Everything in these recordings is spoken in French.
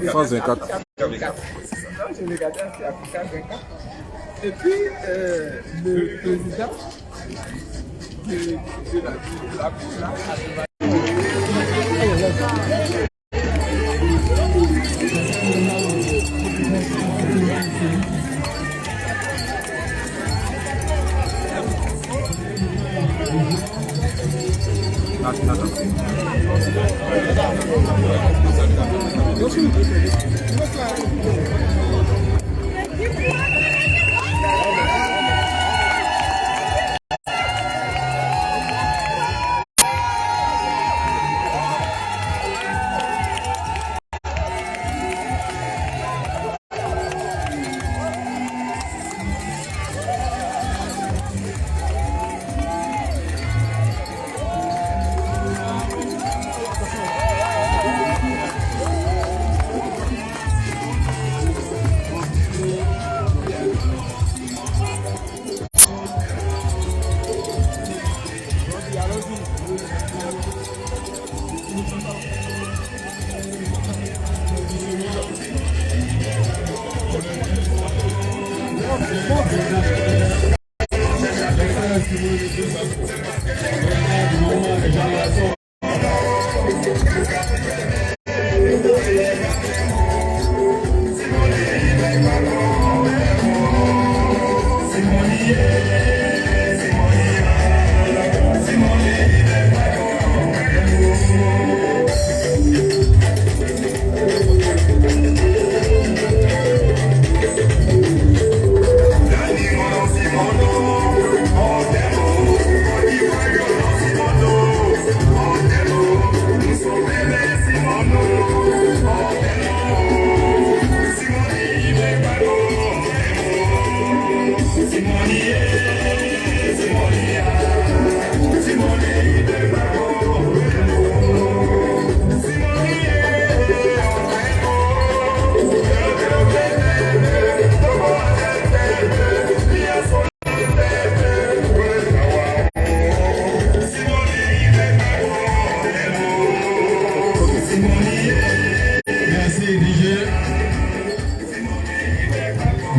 France 24. Je regardais Africa 24. Et puis, le président de la Cour là a demandé.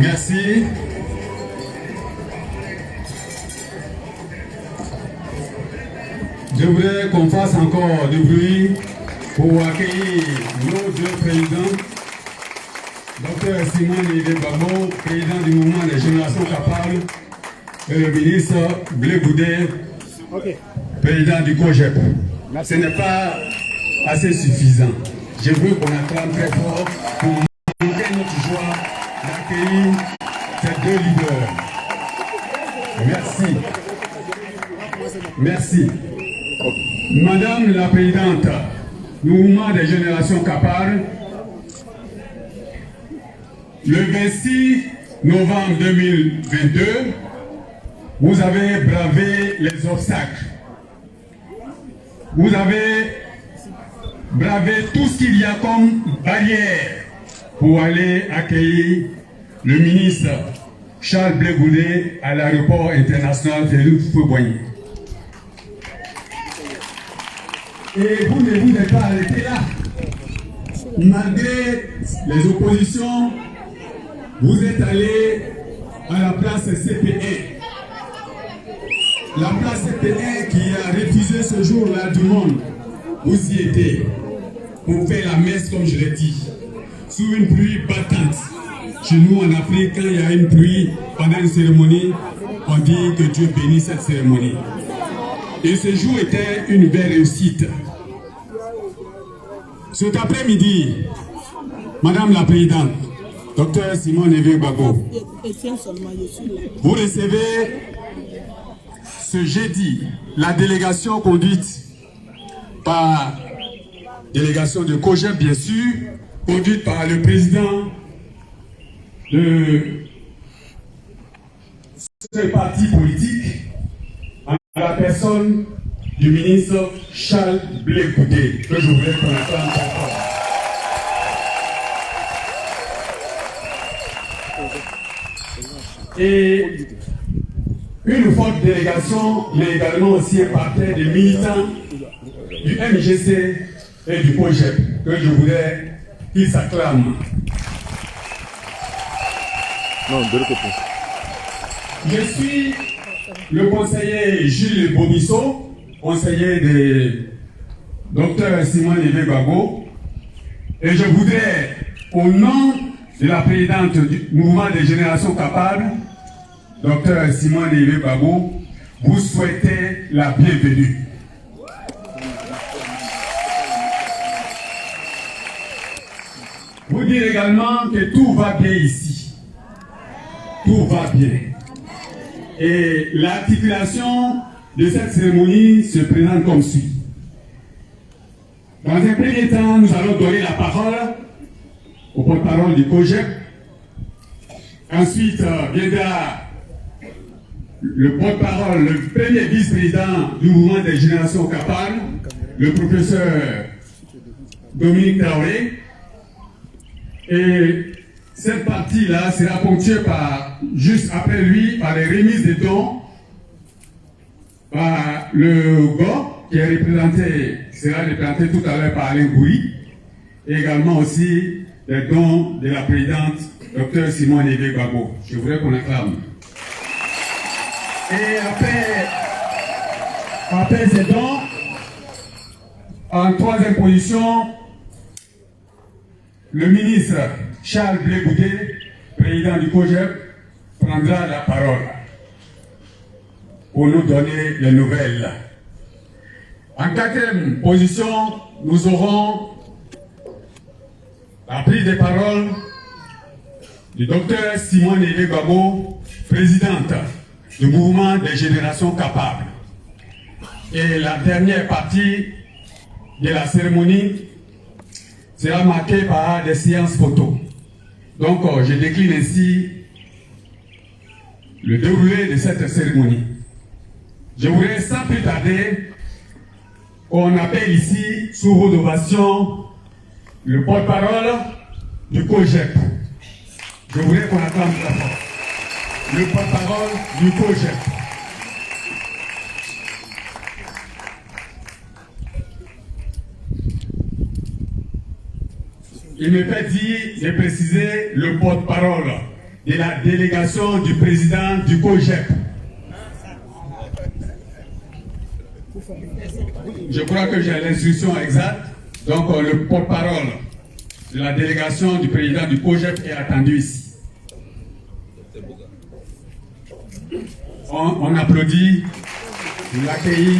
Merci. Je voudrais qu'on fasse encore du bruit pour accueillir nos deux présidents. Dr Simon Yves Gbagbo, président du mouvement des générations capables, et le ministre Blé Boudet, président du COGEP. Ce n'est pas assez suffisant. Je veux qu'on acclame très fort pour montrer notre joie d'accueillir ces deux leaders. Merci. Merci. Madame la Présidente du mouvement des générations capables, le 26 novembre 2022, vous avez bravé les obstacles. Vous avez bravé tout ce qu'il y a comme barrière pour aller accueillir le ministre Charles Blé Boudet à l'aéroport international Félix Houphouët-Boigny. Et vous ne vous êtes pas arrêté là. Malgré les oppositions, vous êtes allé à la place CP1. La place CP1 qui a refusé ce jour-là du monde, vous y étiez pour faire la messe comme je l'ai dit, sous une pluie battante. Chez nous en Afrique, quand il y a une pluie pendant une cérémonie, on dit que Dieu bénit cette cérémonie. Et ce jour était une belle réussite. Cet après-midi, Madame la Présidente, Dr Simon Yves Gbagbo, vous recevez ce jeudi la délégation conduite par délégation de COGEP bien sûr, conduite par le président de ce parti politique en la personne du ministre Charles Blé Goudé, que je voulais qu'on attende encore. Et une forte délégation, mais également aussi un parterre de militants du MGC et du POGEP, que je voudrais qu'ils s'acclament. Non, de l'autre côté. Je suis le conseiller Gilles Bobisso, conseiller de Dr Simon Yves Gbagbo, et je voudrais, au nom de la présidente du mouvement des générations capables, Dr Simon Yves Gbagbo, vous souhaiter la bienvenue. Vous dire également que tout va bien ici. Tout va bien. Et l'articulation de cette cérémonie se présente comme suit. Dans un premier temps, nous allons donner la parole au porte-parole du COGEP. Ensuite, viendra le porte-parole, le premier vice-président du mouvement des générations capables, le professeur Dominique Traoré. Et cette partie-là sera ponctuée par, juste après lui, par les remises de dons, par le GO, qui sera représenté tout à l'heure par Alain Goury, et également aussi les dons de la présidente Dr Simon Yves Gbagbo. Je voudrais qu'on acclame. Et après ces dons, en troisième position, le ministre Charles Blé Goudé, président du COGEP, prendra la parole pour nous donner les nouvelles. En quatrième position, nous aurons la prise de parole du docteur Simone Yves Gbagbo, présidente du mouvement des générations capables. Et la dernière partie de la cérémonie sera marquée par des séances photos. Donc, je décline ainsi le déroulé de cette cérémonie. Je voudrais sans plus tarder qu'on appelle ici, sous vos ovations, le porte-parole du COGEP. Je voudrais qu'on acclame la force. Le porte-parole du COGEP. Il me fait dire de préciser le porte-parole de la délégation du président du COGEP. Je crois que j'ai l'instruction exacte. Donc le porte-parole de la délégation du président du COGEP est attendu ici. On applaudit, on l'accueille.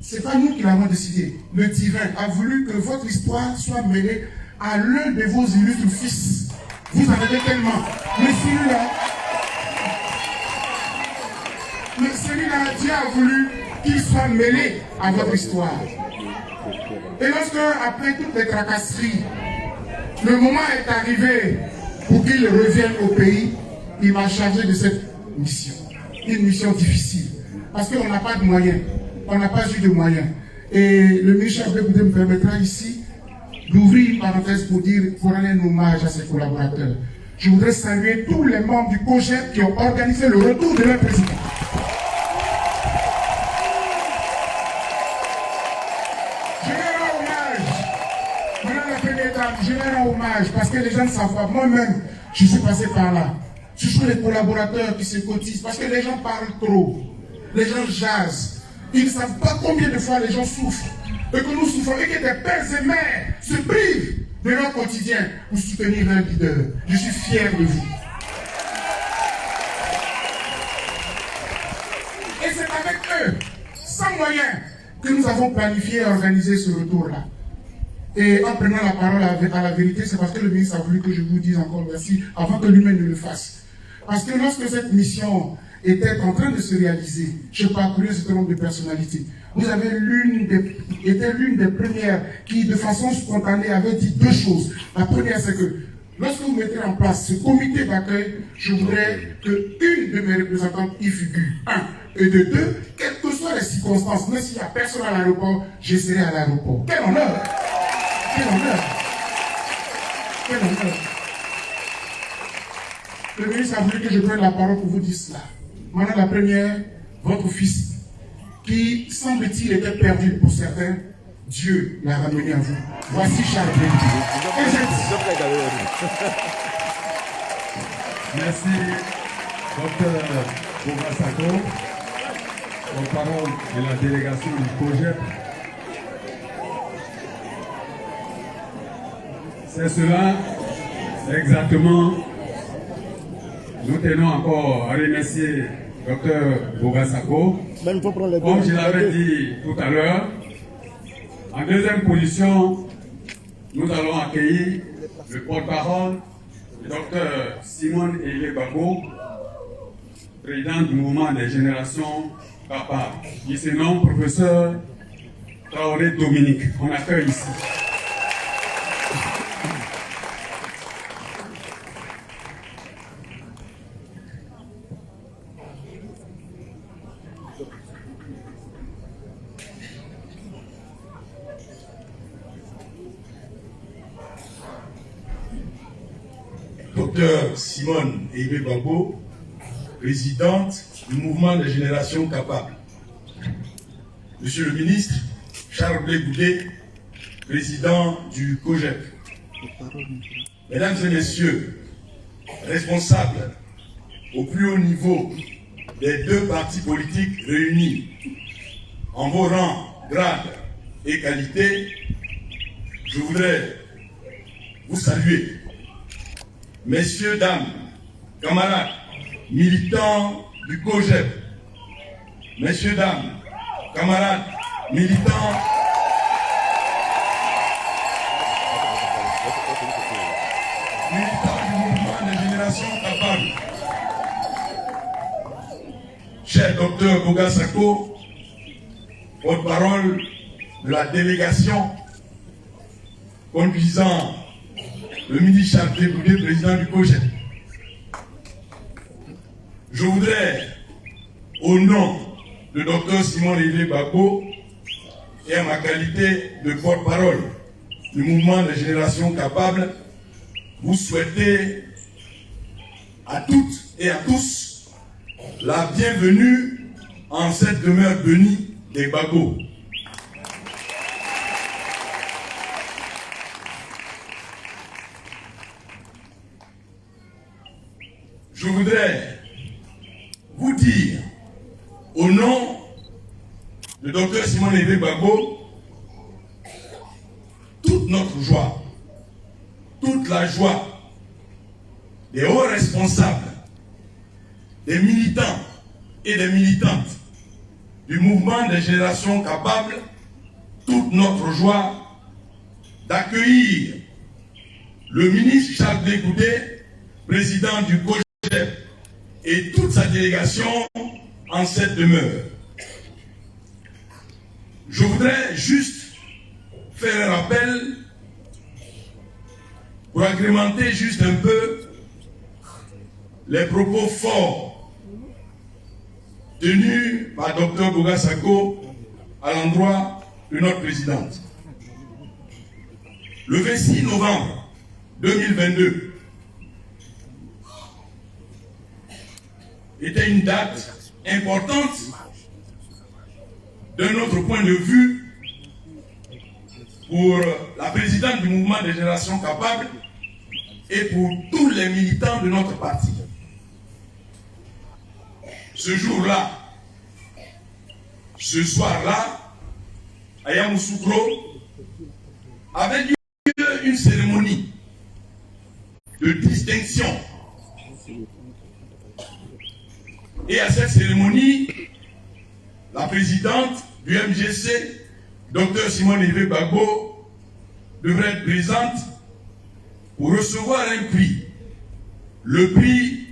Ce n'est pas nous qui l'avons décidé. Le divin a voulu que votre histoire soit mêlée à l'un de vos illustres fils. Vous en avez tellement. Mais celui-là, Dieu a voulu qu'il soit mêlé à votre histoire. Et lorsque, après toutes les tracasseries, le moment est arrivé pour qu'il revienne au pays, il m'a chargé de cette mission. Une mission difficile. Parce qu'on n'a pas de moyens. On n'a pas eu de moyens. Et le ministre Charles Blé Goudé me permettra ici d'ouvrir une parenthèse pour rendre un hommage à ses collaborateurs. Je voudrais saluer tous les membres du COGEP qui ont organisé le retour de leur président. Je leur rends hommage. Madame la Première Dame, je leur rends hommage parce que les gens ne savent pas. Moi-même, je suis passé par là. Ce sont les collaborateurs qui se cotisent parce que les gens parlent trop. Les gens jasent. Ils ne savent pas combien de fois les gens souffrent. Et que nous souffrons et que des pères et mères se privent de leur quotidien pour soutenir un leader. Je suis fier de vous. Et c'est avec eux, sans moyens, que nous avons planifié et organisé ce retour-là. Et en prenant la parole à la vérité, c'est parce que le ministre a voulu que je vous dise encore merci avant que lui-même ne le fasse. Parce que lorsque cette mission était en train de se réaliser, je parcourais un certain nombre de personnalités. Vous avez été l'une des premières qui, de façon spontanée, avait dit deux choses. La première, c'est que lorsque vous mettez en place ce comité d'accueil, je voudrais qu'une de mes représentantes y figure. Un. Et de deux, quelles que soient les circonstances, même s'il n'y a personne à l'aéroport, je serai à l'aéroport. Quel honneur! Quel honneur! Quel honneur! Le ministre a voulu que je prenne la parole pour vous dire cela. Madame la Première, votre fils, qui semble-t-il était perdu pour certains, Dieu l'a ramené à vous. Voici Charles Blé Goudé. Merci, Dr Boga Sako, porte-parole de la délégation du COGEP. C'est cela, exactement. Nous tenons encore à remercier Dr Boga Sako. Comme je l'avais dit tout à l'heure, en deuxième position, nous allons accueillir le porte-parole, le Dr Simon Elie Babo, président du mouvement des générations capables. Il se nomme professeur Traoré Dominique. On accueille ici. Docteur Simone Elie Babo, présidente du mouvement des générations capables. Monsieur le ministre, Charles Blé Goudé, président du COGEP. Mesdames et messieurs, responsables au plus haut niveau des deux partis politiques réunis en vos rangs, grades et qualités, je voudrais vous saluer. Messieurs, dames, camarades, militants du COGEP, messieurs, dames, camarades, militants du mouvement des générations capables. Cher docteur Boga Sako, porte-parole de la délégation conduisant le ministre Charles Blé Goudé, président du COGEP. Je voudrais, au nom de Dr Simon Elie Babo et à ma qualité de porte-parole du mouvement des générations capables, vous souhaiter à toutes et à tous la bienvenue en cette demeure bénie des Babo. Je voudrais vous dire, au nom de Dr Simon Elie Babo, toute notre joie, toute la joie des hauts responsables, des militants et des militantes du mouvement des générations capables toute notre joie d'accueillir le ministre Charles Blé Goudé, président du COJEP, et toute sa délégation en cette demeure. Je voudrais juste faire un rappel pour agrémenter juste un peu les propos forts tenus par Dr Bouga Sako à l'endroit de notre présidente. Le 26 novembre 2022 était une date importante de notre point de vue pour la présidente du mouvement des générations capables et pour tous les militants de notre parti. Ce jour-là, ce soir-là, à Yamoussoukro, avait lieu une cérémonie de distinction. Et à cette cérémonie, la présidente du MGC, Dr Simone Ivé Gbagbo, devrait être présente pour recevoir un prix, le prix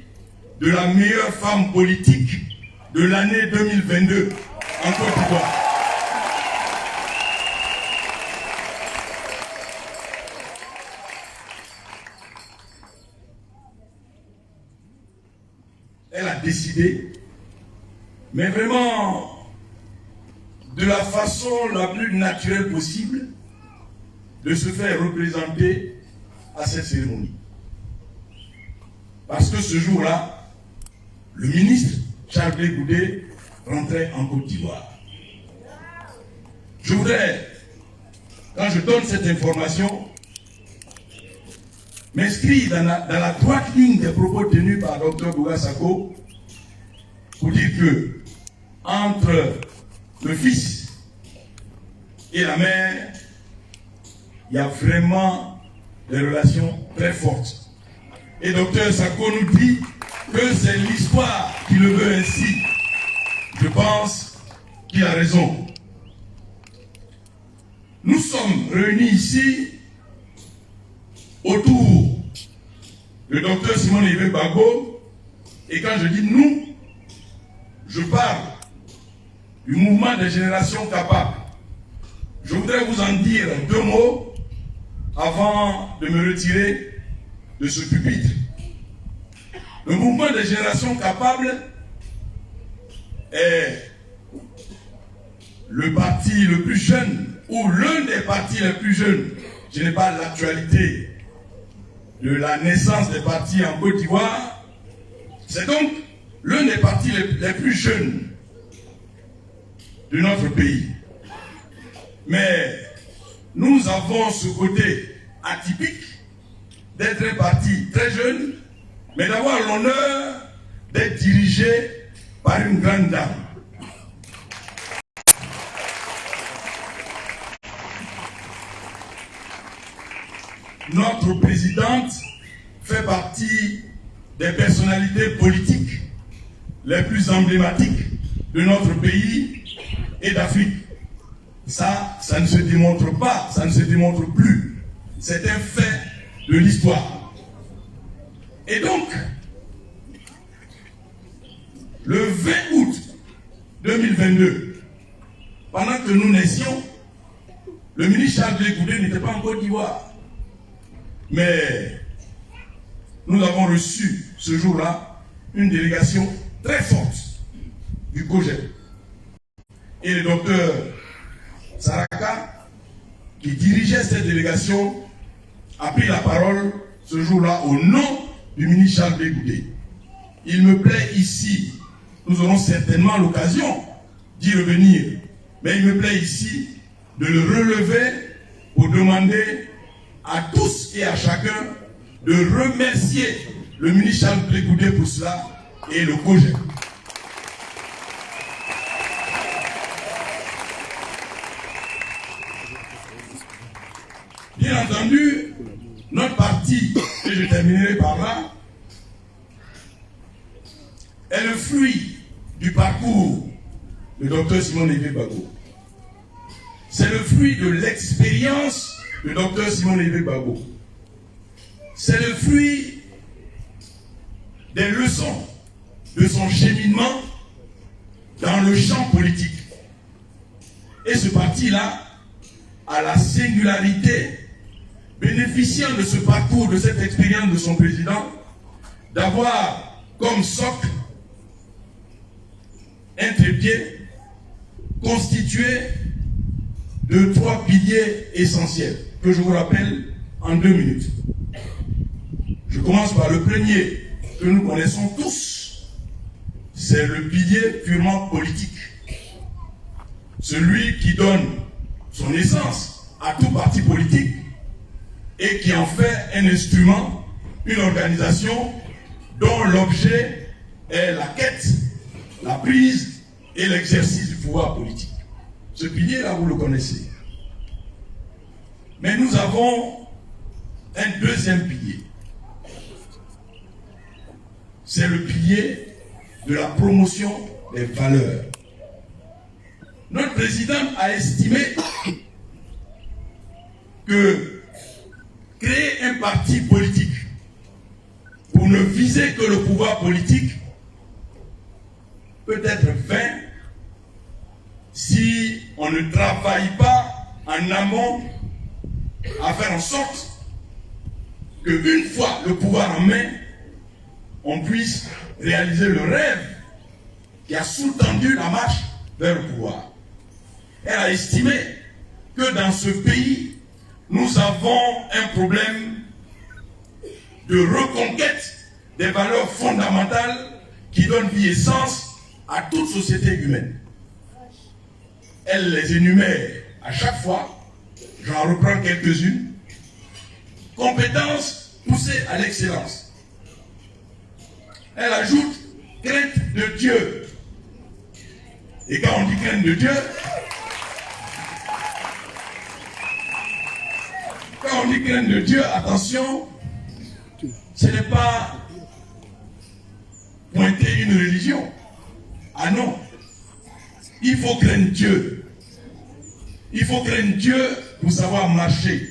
de la meilleure femme politique de l'année 2022 en Côte d'Ivoire. Elle a décidé, mais vraiment de la façon la plus naturelle possible, de se faire représenter à cette cérémonie. Parce que ce jour-là, le ministre Charles Blé Goudé rentrait en Côte d'Ivoire. Je voudrais, quand je donne cette information, m'inscrire dans la droite ligne des propos tenus par Dr Bouga Sako pour dire que entre le fils et la mère, il y a vraiment des relations très fortes. Et Dr Sako nous dit que c'est l'histoire qui le veut ainsi. Je pense qu'il a raison. Nous sommes réunis ici autour de Dr Simone Ivé Gbagbo, et quand je dis nous, je parle du mouvement des générations capables. Je voudrais vous en dire 2 mots avant de me retirer de ce pupitre. Le mouvement des générations capables est le parti le plus jeune, ou l'un des partis les plus jeunes. Je n'ai pas l'actualité de la naissance des partis en Côte d'Ivoire. C'est donc l'un des partis les plus jeunes de notre pays. Mais nous avons ce côté atypique d'être un parti très jeune, mais d'avoir l'honneur d'être dirigé par une grande dame. Notre présidente fait partie des personnalités politiques les plus emblématiques de notre pays et d'Afrique. Ça ne se démontre pas, ça ne se démontre plus. C'est un fait de l'histoire. Et donc, le 20 août 2022, pendant que nous naissions, le ministre Charles Blé Goudé n'était pas en Côte d'Ivoire. Mais nous avons reçu ce jour-là une délégation très forte du COJEP. Et le docteur Saraka, qui dirigeait cette délégation, a pris la parole ce jour-là au nom du ministre Charles Blé Goudé. Il me plaît ici, nous aurons certainement l'occasion d'y revenir, mais il me plaît ici de le relever pour demander à tous et à chacun de remercier le ministre Charles Blé Goudé pour cela et le COJEP. Bien entendu, notre parti, et je terminerai par là, est le fruit du parcours le docteur Simon Olivier Gbagbo. C'est le fruit de l'expérience du docteur Simon Olivier Gbagbo. C'est le fruit des leçons de son cheminement dans le champ politique. Et ce parti-là a la singularité, bénéficiant de ce parcours, de cette expérience de son président, d'avoir comme socle un trépied constitué de 3 piliers essentiels que je vous rappelle en 2 minutes. Je commence par le premier que nous connaissons tous. C'est le pilier purement politique. Celui qui donne son essence à tout parti politique et qui en fait un instrument, une organisation dont l'objet est la quête, la prise et l'exercice du pouvoir politique. Ce pilier-là, vous le connaissez. Mais nous avons un deuxième pilier. C'est le pilier de la promotion des valeurs. Notre président a estimé que créer un parti politique pour ne viser que le pouvoir politique peut être vain si on ne travaille pas en amont à faire en sorte qu'une fois le pouvoir en main, on puisse réaliser le rêve qui a sous-tendu la marche vers le pouvoir. Elle a estimé que dans ce pays, nous avons un problème de reconquête des valeurs fondamentales qui donnent vie et sens à toute société humaine. Elle les énumère à chaque fois, j'en reprends quelques-unes. Compétence poussée à l'excellence. Elle ajoute crainte de Dieu. Et quand on dit crainte de Dieu, quand on dit crainte de Dieu, attention, ce n'est pas pointer une religion. Ah non, il faut craindre Dieu. Il faut craindre Dieu pour savoir marcher.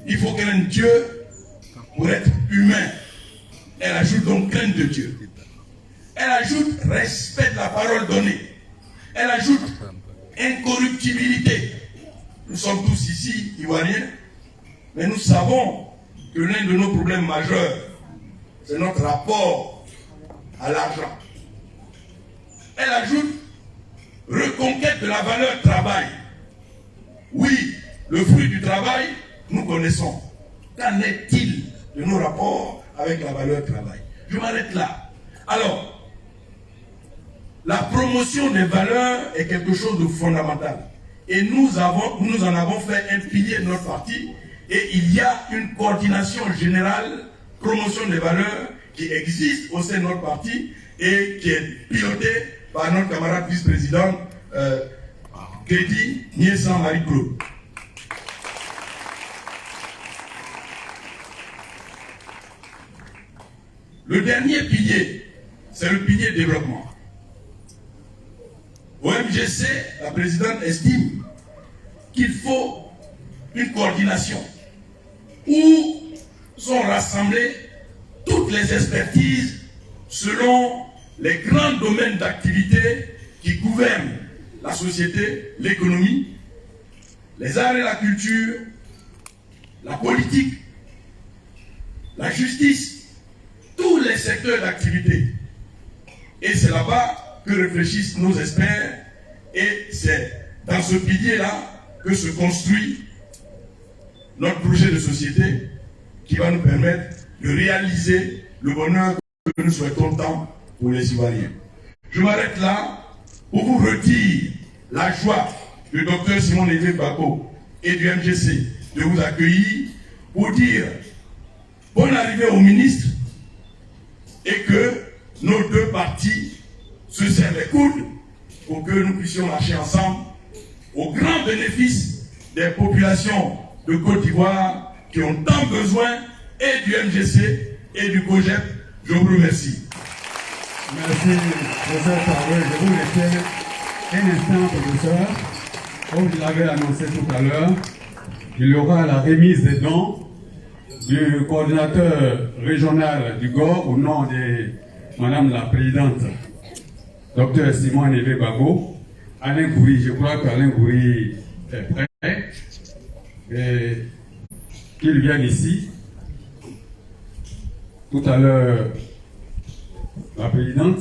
Il faut craindre Dieu pour être humain. Elle ajoute donc crainte de Dieu. Elle ajoute respect de la parole donnée. Elle ajoute incorruptibilité. Nous sommes tous ici ivoiriens, mais nous savons que l'un de nos problèmes majeurs, c'est notre rapport à l'argent. Elle ajoute reconquête de la valeur travail. Oui, le fruit du travail, nous connaissons. Qu'en est-il de nos rapports avec la valeur travail? Je m'arrête là. Alors, la promotion des valeurs est quelque chose de fondamental. Et nous en avons fait un pilier de notre parti. Et il y a une coordination générale, promotion des valeurs, qui existe au sein de notre parti et qui est pilotée par notre camarade vice-président Kédi Niessan Marie-Claude. Le dernier pilier, c'est le pilier développement. Au MGC, la présidente estime qu'il faut une coordination où sont rassemblées toutes les expertises selon les grands domaines d'activité qui gouvernent la société, l'économie, les arts et la culture, la politique, la justice, tous les secteurs d'activité. Et c'est là-bas que réfléchissent nos experts et c'est dans ce pilier-là que se construit notre projet de société qui va nous permettre de réaliser le bonheur que nous souhaitons tant pour les Ivoiriens. Je m'arrête là pour vous redire la joie du docteur Simon Olivier Gbagbo et du MGC de vous accueillir pour dire bonne arrivée au ministre et que nos deux partis se serrent les coudes pour que nous puissions marcher ensemble au grand bénéfice des populations de Côte d'Ivoire qui ont tant besoin et du MGC et du COGEP. Je vous remercie. Merci, professeur Traoré. Je vous laisse Un instant, professeur, comme je l'avais annoncé tout à l'heure, il y aura la remise des dons du coordinateur régional du GOR au nom de Madame la Présidente, Dr Simon Neve Babo. Alain Goury, je crois qu'Alain Goury est prêt et qu'il vienne ici. Tout à l'heure, la Présidente